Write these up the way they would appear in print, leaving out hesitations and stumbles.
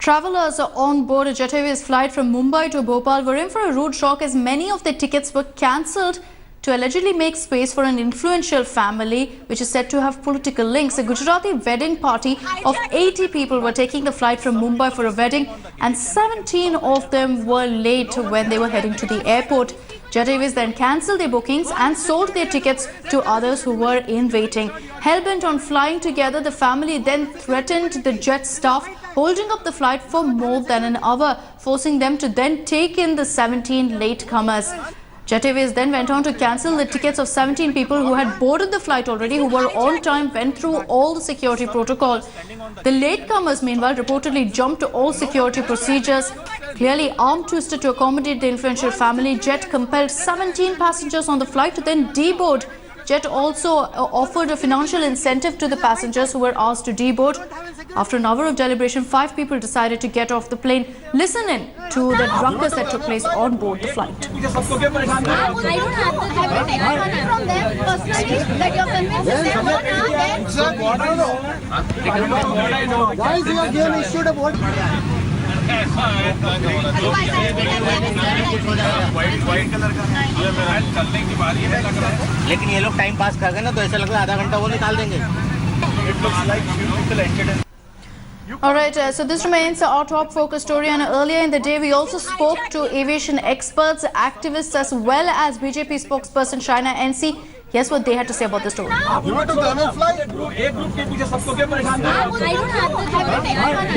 Travelers on board a Jet Airways flight from Mumbai to Bhopal were in for a rude shock as many of their tickets were cancelled to allegedly make space for an influential family which is said to have political links. A Gujarati wedding party of 80 people were taking the flight from Mumbai for a wedding, and 17 of them were late when they were heading to the airport. Jet Airways then cancelled their bookings and sold their tickets to others who were in waiting. Hellbent on flying together, the family then threatened the jet staff, holding up the flight for more than an hour, forcing them to then take in the 17 latecomers. Jet Airways then went on to cancel the tickets of 17 people who had boarded the flight already, who were on time, went through all the security protocol. The latecomers, meanwhile, reportedly jumped to all security procedures. Clearly arm-twisted to accommodate the influential family, Jet compelled 17 passengers on the flight to then deboard. Jet also offered a financial incentive to the passengers who were asked to deboard. After an hour of deliberation, 5 people decided to get off the plane. Listen in to the ruckus that took place on board the flight. I don't have the from them personally that you're convinced Why is your game issued a vote? लेकिन ये लोग time pass कर रहे हैं ना, तो ऐसा लग रहा है आधा घंटा वो निकाल देंगे. Alright, so this remains our top focus story, and earlier in the day we also spoke to aviation experts, activists as well as BJP spokesperson Shaina NC. Here's what they had to say about the story.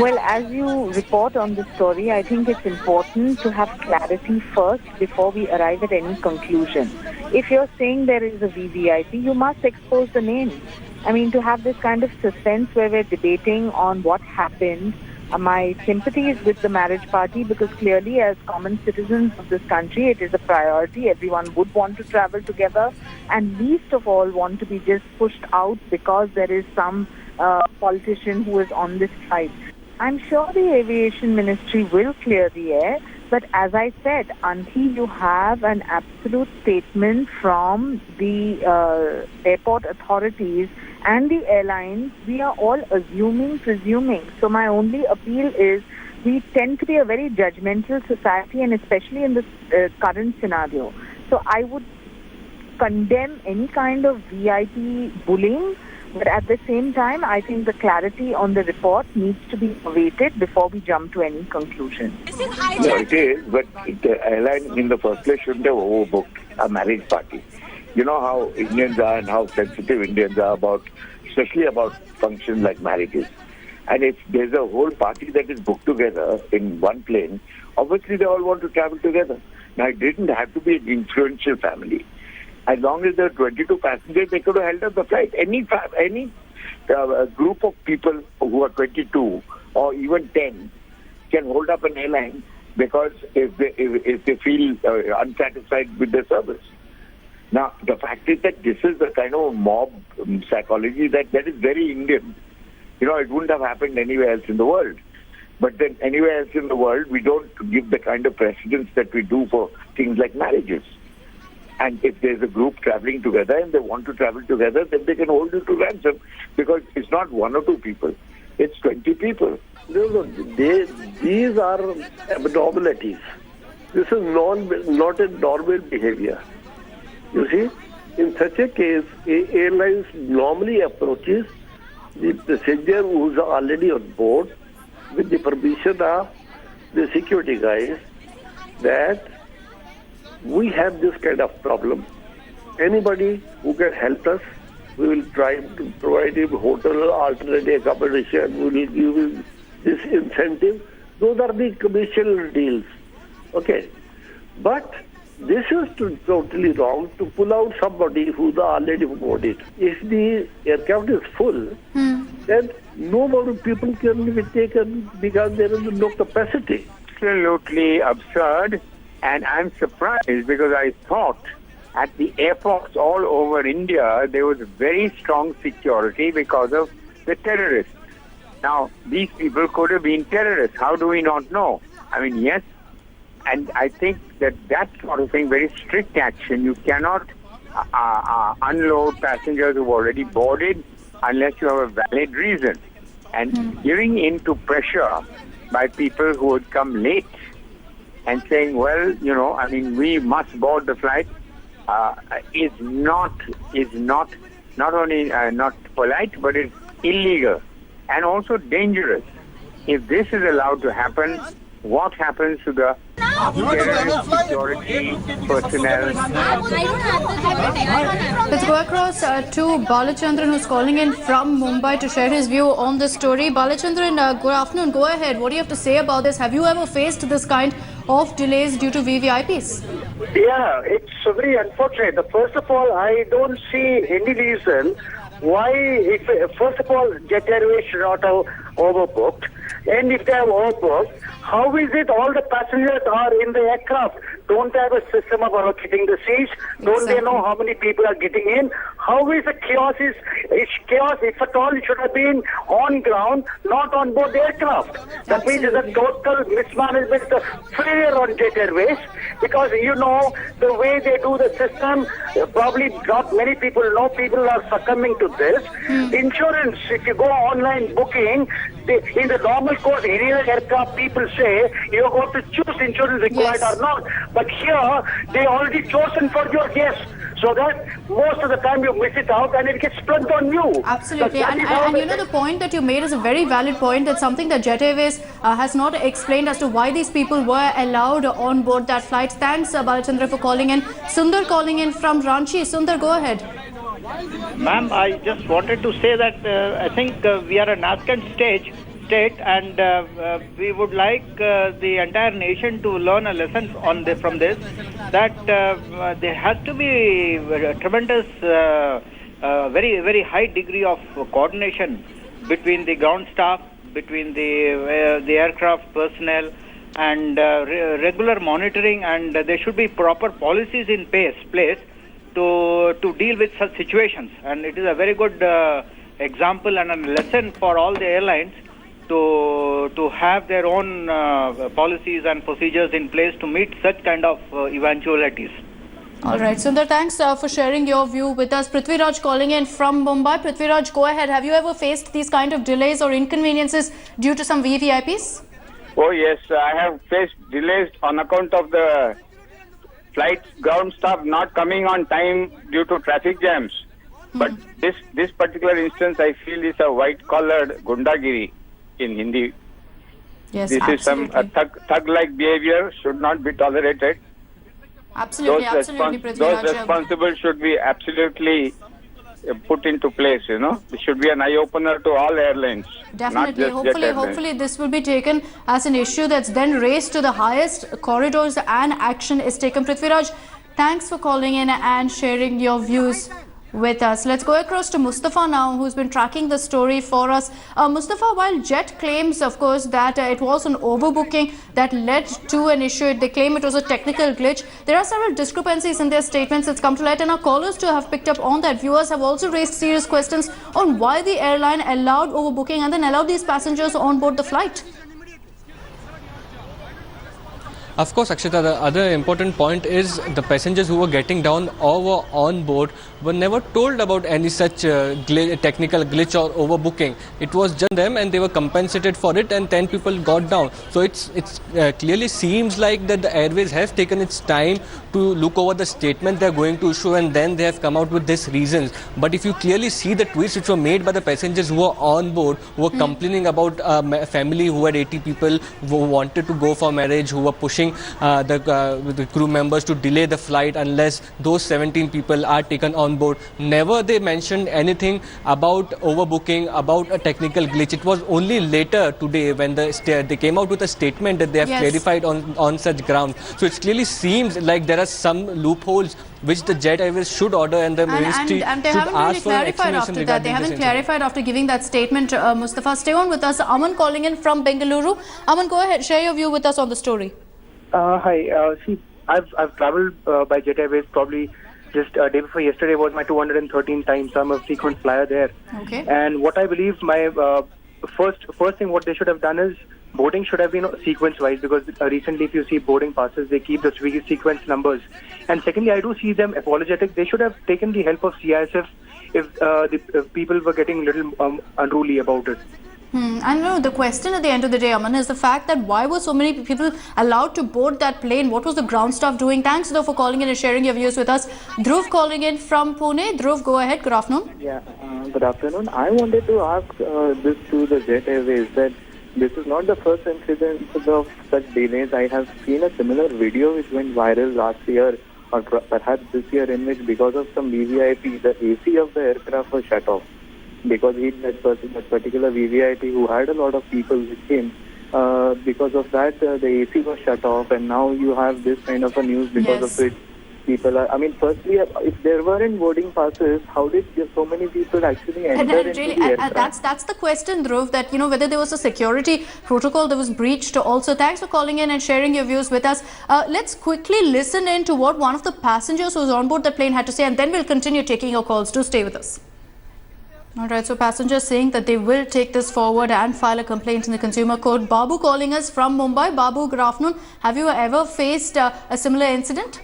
Well, as you report on this story, I think it's important to have clarity first before we arrive at any conclusion. If you're saying there is a VVIP, you must expose the name. I mean, to have this kind of suspense where we're debating on what happened, my sympathy is with the marriage party, because clearly as common citizens of this country, it is a priority. Everyone would want to travel together and least of all want to be just pushed out because there is some politician who is on this flight. I'm sure the aviation ministry will clear the air, but as I said, until you have an absolute statement from the airport authorities and the airlines, we are all presuming. So my only appeal is, we tend to be a very judgmental society, and especially in this current scenario. So I would condemn any kind of VIP bullying, but at the same time, I think the clarity on the report needs to be awaited before we jump to any conclusion. No, it is, but the airline in the first place shouldn't have overbooked a marriage party. You know how Indians are and how sensitive Indians are about, especially about functions like marriages. And if there's a whole party that is booked together in one plane, obviously they all want to travel together. Now, it didn't have to be an influential family. As long as there were 22 passengers, they could have held up the flight. Any group of people who are 22 or even 10 can hold up an airline because if they feel unsatisfied with their service. Now, the fact is that this is the kind of mob psychology that is very Indian. You know, it wouldn't have happened anywhere else in the world. But then anywhere else in the world, we don't give the kind of precedence that we do for things like marriages. And if there's a group traveling together and they want to travel together, then they can hold you to ransom, because it's not 1 or 2 people. It's 20 people. These are abnormalities. This is not a normal behavior. You see, in such a case, airlines normally approaches the passenger who is already on board with the permission of the security guys that we have this kind of problem. Anybody who can help us, we will try to provide him hotel, alternative accommodation, we will give him this incentive. Those are the commercial deals. Okay. But this is totally wrong to pull out somebody who's already boarded. If the aircraft is full, then no more people can be taken because there is no capacity. Absolutely absurd, and I'm surprised because I thought at the airports all over India there was very strong security because of the terrorists. Now, these people could have been terrorists. How do we not know? I mean, yes. And I think that sort of thing, very strict action. You cannot unload passengers who've already boarded unless you have a valid reason. And giving in to pressure by people who would come late and saying, well, we must board the flight, is not only not polite, but it's illegal and also dangerous. If this is allowed to happen, what happens to the terrorist security personnel? Let's go across to Balachandran, who's calling in from Mumbai to share his view on this story. Balachandran, good afternoon. Go ahead. What do you have to say about this? Have you ever faced this kind of delays due to VVIPs? Yeah, it's very unfortunate. First of all, I don't see any reason why, first of all, Jet Airways should not have overbooked. And if they have overbooked, how is it all the passengers are in the aircraft? Don't they have a system of allocating the seats? Don't they know how many people are getting in? How is the chaos? It's chaos. If at all, it should have been on ground, not on board the aircraft. That means it's a total mismanagement, failure on Jet Airways. Because, the way they do the system, probably not many people know, people are succumbing to this. Insurance, if you go online booking, in the normal course, any aircraft, people say you're going to choose insurance required or not. But here, they already chosen for your guests. So that most of the time you miss it out and it gets spent on you. Absolutely. And the point that you made is a very valid point. That's something that Jet Airways has not explained as to why these people were allowed on board that flight. Thanks, Balachandra, for calling in. Sundar calling in from Ranchi. Sundar, go ahead. Ma'am, I just wanted to say that I think we are a nascent state and we would like the entire nation to learn a lesson from this, that there has to be a tremendous, very, very high degree of coordination between the ground staff, between the aircraft personnel, and regular monitoring, and there should be proper policies in place to deal with such situations. And it is a very good example and a lesson for all the airlines to have their own policies and procedures in place to meet such kind of eventualities. All right, Sundar, thanks for sharing your view with us. Prithviraj calling in from Mumbai. Prithviraj, go ahead. Have you ever faced these kind of delays or inconveniences due to some VVIPs? Oh yes, I have faced delays on account of the flight ground staff not coming on time due to traffic jams. But this particular instance, I feel, is a white-collared gundagiri in Hindi. Yes, this absolutely. is some thug-like behavior, should not be tolerated. Absolutely, Those responsible should be absolutely put into place, This should be an eye-opener to all airlines. Definitely. Hopefully this will be taken as an issue that's then raised to the highest corridors and action is taken. Prithviraj, thanks for calling in and sharing your views with us. Let's go across to Mustafa now, who's been tracking the story for us. Mustafa, while Jet claims, of course, that it was an overbooking that led to an issue, they claim it was a technical glitch. There are several discrepancies in their statements. It's come to light, and our callers too have picked up on that. Viewers have also raised serious questions on why the airline allowed overbooking and then allowed these passengers on board the flight. Of course, Akshita, the other important point is the passengers who were getting down or were on board were never told about any such technical glitch or overbooking. It was just them and they were compensated for it, and 10 people got down. So it's clearly seems like that the airways have taken its time to look over the statement they're going to issue, and then they have come out with these reasons. But if you clearly see the tweets which were made by the passengers who were on board, who were complaining about a family who had 80 people who wanted to go for marriage, who were pushing the crew members to delay the flight unless those 17 people are taken on board. Never they mentioned anything about overbooking, about a technical glitch. It was only later today when they came out with a statement that they have clarified on such ground. So it clearly seems like there are some loopholes which the Jet Airways should order, and the ministry and they should haven't ask really for an clarified explanation after that. They haven't clarified after giving that statement. Mustafa, stay on with us. Aman calling in from Bengaluru. Aman, go ahead, share your view with us on the story. Hi. See, I've travelled by Jet Airways probably just day before yesterday was my 213th time. So I'm a frequent flyer there. Okay. And what I believe my first thing what they should have done is boarding should have been sequence-wise, because recently if you see boarding passes, they keep the sequence numbers. And secondly, I do see them apologetic. They should have taken the help of CISF if the people were getting a little unruly about it. I know the question at the end of the day, Aman, is the fact that why were so many people allowed to board that plane? What was the ground staff doing? Thanks, though, for calling in and sharing your views with us. Dhruv calling in from Pune. Dhruv, go ahead. Good afternoon. Yeah, good afternoon. I wanted to ask this to the Jet Airways that this is not the first incident of such delays. I have seen a similar video which went viral last year or perhaps this year, in which because of some VVIP, the AC of the aircraft was shut off. Because that particular VVIP who had a lot of people with him, because of that the AC was shut off, and now you have this kind of a news because of which people are. I mean, firstly, if there weren't boarding passes, how did so many people actually enter into the aircraft? That's the question, Dhruv, that whether there was a security protocol that was breached. Also, thanks for calling in and sharing your views with us. Let's quickly listen in to what one of the passengers who was on board the plane had to say, and then we'll continue taking your calls. Do stay with us. Alright, so passengers saying that they will take this forward and file a complaint in the Consumer Court. Babu calling us from Mumbai. Babu, good afternoon. Have you ever faced a similar incident?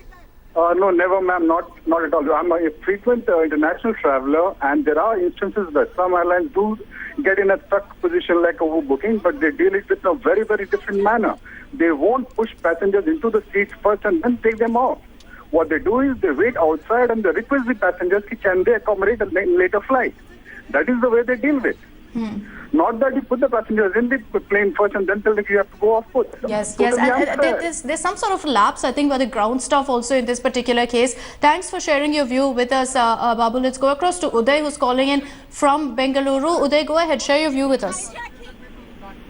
No, never, ma'am. Not at all. I'm a frequent international traveler, and there are instances where some airlines do get in a stuck position like overbooking, but they deal it with a very, very different manner. They won't push passengers into the seats first and then take them off. What they do is they wait outside and they request the passengers, can they accommodate a later flight? That is the way they deal with. Not that you put the passengers in the plane first and then tell them you have to go off foot. Yes. And there's some sort of lapse, I think, by the ground staff also in this particular case. Thanks for sharing your view with us, Babu. Let's go across to Uday, who's calling in from Bengaluru. Uday, go ahead, share your view with us.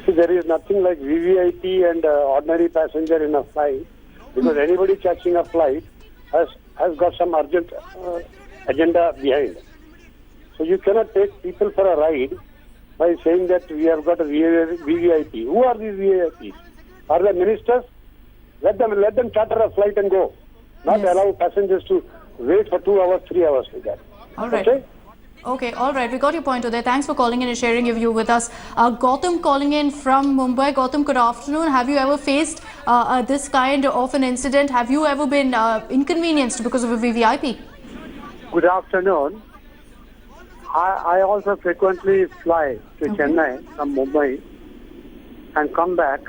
See, there is nothing like VVIP and ordinary passenger in a flight, because anybody catching a flight has got some urgent agenda behind. So you cannot take people for a ride by saying that we have got a VVIP. Who are these VVIPs? Are they ministers? Let them charter a flight and go. Not allow passengers to wait for 2 hours, 3 hours like that. All right. Okay, all right. We got your point today. Thanks for calling in and sharing your view with us. Gautam calling in from Mumbai. Gautam, good afternoon. Have you ever faced this kind of an incident? Have you ever been inconvenienced because of a VVIP? Good afternoon. I also frequently fly to Chennai from Mumbai and come back.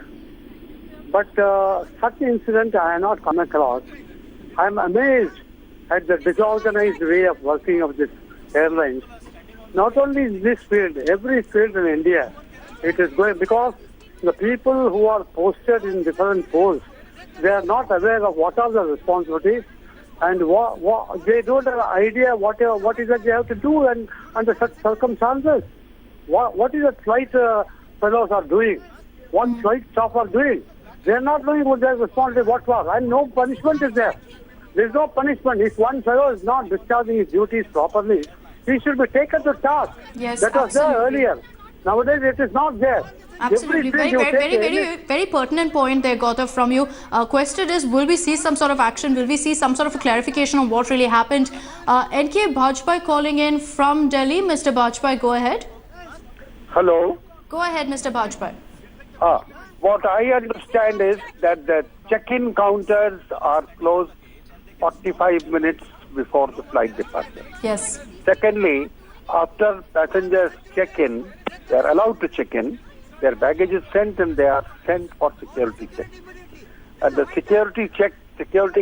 But such incident I have not come across. I am amazed at the disorganized way of working of this airlines. Not only in this field, every field in India, it is going, because the people who are posted in different posts, they are not aware of what are the responsibilities, and they don't have an idea what is that they have to do and under such circumstances. What is that flight fellows are doing? What flight staff are doing? They are not knowing what their responsibility what for, and no punishment is there. There is no punishment. If one fellow is not discharging his duties properly, he should be taken to task. Yes, that was there earlier. Nowadays it is not there. Absolutely. Very pertinent point there, Gautam, from you. Question is, will we see some sort of action? Will we see some sort of a clarification on what really happened? NK Bajpai calling in from Delhi. Mr. Bajpai, go ahead. Hello. Go ahead, Mr. Bajpai. What I understand is that the check-in counters are closed 45 minutes before the flight departure. Yes. Secondly, after passengers check in, they are allowed to check in. Their baggage is sent and they are sent for security check. And the security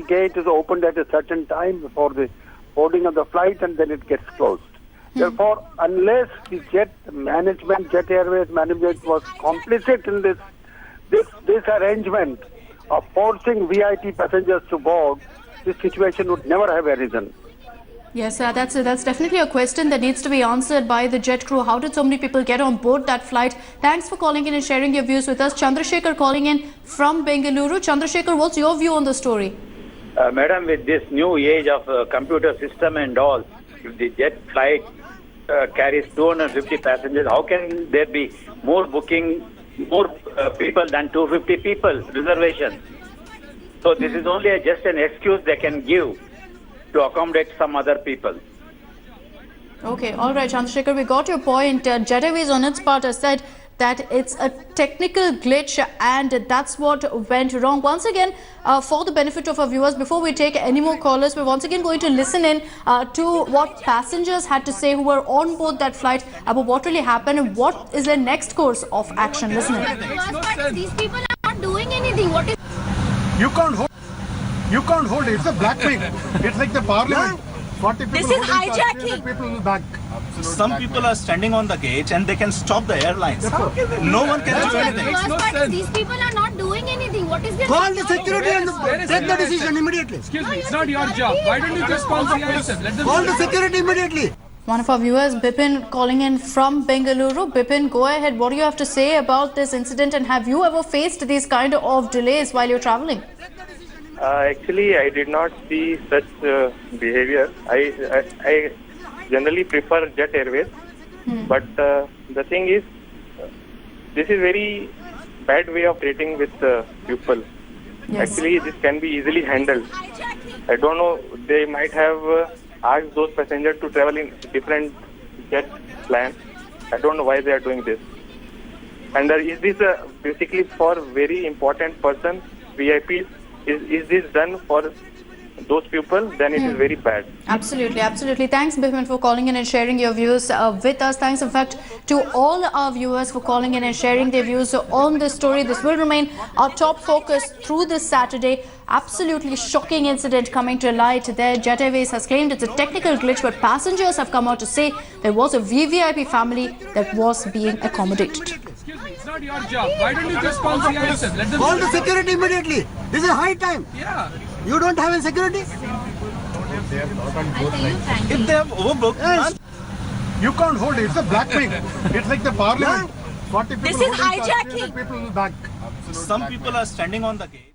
gate is opened at a certain time before the boarding of the flight, and then it gets closed. Therefore, unless the Jet Airways management was complicit in this arrangement of forcing VIP passengers to board, this situation would never have arisen. Yes, that's definitely a question that needs to be answered by the jet crew. How did so many people get on board that flight? Thanks for calling in and sharing your views with us. Chandrasekhar calling in from Bengaluru. Chandrasekhar, what's your view on the story? Madam, with this new age of computer system and all, if the jet flight carries 250 passengers, how can there be more people than 250 people reservations? So this is only just an excuse they can give to accommodate some other people. Okay, all right, Chandrasekhar, we got your point. Jet Airways on its part has said that it's a technical glitch and that's what went wrong. Once again, for the benefit of our viewers, before we take any more callers, we're once again going to listen in to what passengers had to say who were on board that flight about what really happened and what is their next course of action. Listen in. These people are not doing anything. What is... You can't hold it. It's a blackmail. It's like the parliament. 40 people This is hijacking. People will back. Some people are standing on the gate and they can stop the airlines. No one can do anything. These people are not doing anything. What is their... Call the security and take the decision immediately. Excuse me, it's not your job. Why don't you just call CISF? Let them Call the security immediately. One of our viewers, Bipin, calling in from Bengaluru. Bipin, go ahead. What do you have to say about this incident and have you ever faced these kind of delays while you're traveling? Actually, I did not see such behavior. I generally prefer Jet Airways, but the thing is, this is very bad way of treating with people. Yes. Actually, this can be easily handled. I don't know, they might have asked those passengers to travel in different jet plans. I don't know why they are doing this. And is this basically for very important person, VIPs? Is this done for those people? Then it is very bad. Absolutely, absolutely. Thanks, Bipin, for calling in and sharing your views with us. Thanks, in fact, to all our viewers for calling in and sharing their views on this story. This will remain our top focus through this Saturday. Absolutely shocking incident coming to light there. Jet Airways has claimed it's a technical glitch, but passengers have come out to say there was a VVIP family that was being accommodated. Excuse me, it's not your job. Why don't you just call CISF? Let them Call the security immediately. This is high time. Yeah. You don't have any security? If they have overbooked, yes. You can't hold it. It's a blackmail. It's like the parliament. 40 people This is hijacking. People will back. Some people are standing on the gate.